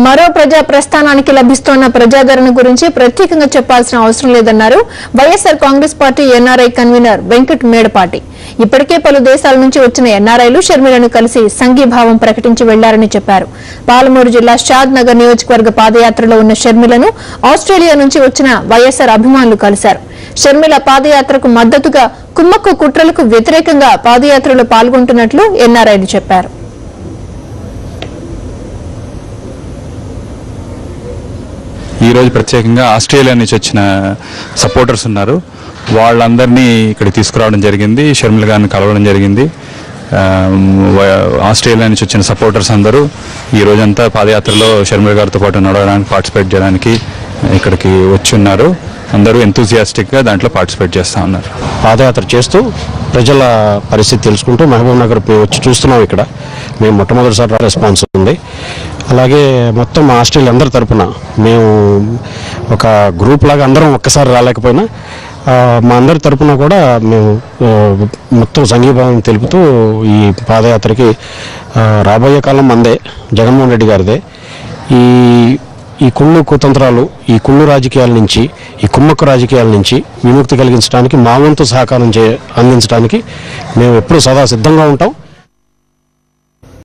మరో ప్రజా ప్రస్థానానికి లభిస్తున్న ప్రజాదరణ గురించి ప్రత్యేకంగా చెప్పాల్సిన అవసరం లేదన్నారు YSR Congress party NRI convener Venkat Medapati. ఇప్పటికే పలు దేశాల నుంచి వచ్చిన ఎన్ఆర్ఐలు షర్మిలను కలిసి సంఘీభావం ప్రకటించి వెళ్లారని చెప్పారు. పాలమూరు జిల్లా షాద్ నగర్ నియోజకవర్గ పాదయాత్రలో ఉన్న షర్మిలను ఆస్ట్రేలియా నుంచి వచ్చిన వైఎస్ఆర్ అభిమానులు కలిశారు. షర్మిల పాదయాత్రకు మద్దతుగా కుమ్మక్కు కుట్రలకు వ్యతిరేకంగా పాదయాత్రలో పాల్గొంటున్నట్లు ఎన్ఆర్ఐలు చెప్పారు. ఈ రోజు ప్రత్యేకంగా ఆస్ట్రేలియా నుంచి వచ్చిన సపోర్టర్స్ ఉన్నారు. వాళ్ళందరినీ ఇక్కడికి తీసుకురావడం జరిగింది. షర్మిల గారిని కలవడం జరిగింది. ఆస్ట్రేలియా నుంచి వచ్చిన సపోర్టర్స్ అందరూ ఈ రోజంతా పాదయాత్రలో షర్మిల గారితో పాటు నడవడానికి పార్టిసిపేట్ చేయడానికి ఇక్కడికి వచ్చి ఉన్నారు. అందరూ ఎంతూజియాస్టిక్గా దాంట్లో పార్టిసిపేట్ చేస్తూ ఉన్నారు. పాదయాత్ర చేస్తూ ప్రజల పరిస్థితి తెలుసుకుంటూ మహబూబ్ నగర్ వచ్చి చూస్తున్నాం. ఇక్కడ మేము మొట్టమొదటిసారి రెస్పాన్స్ ఉంది. అలాగే మొత్తం ఆస్ట్రేలియా అందరి తరఫున మేము ఒక గ్రూప్ లాగా అందరం ఒక్కసారి రాలేకపోయినా మా అందరి తరఫున కూడా మేము మొత్తం సంఘీభావం తెలుపుతూ ఈ పాదయాత్రకి రాబోయే కాలం మందే, జగన్మోహన్ రెడ్డి గారిదే. ఈ కుళ్ళు కుతంత్రాలు, ఈ కుళ్ళు రాజకీయాల నుంచి, ఈ కుమ్మక్కు రాజకీయాల నుంచి విముక్తి కలిగించడానికి మా వంతు సహకారం అందించడానికి మేము ఎప్పుడూ సదా సిద్ధంగా ఉంటాం.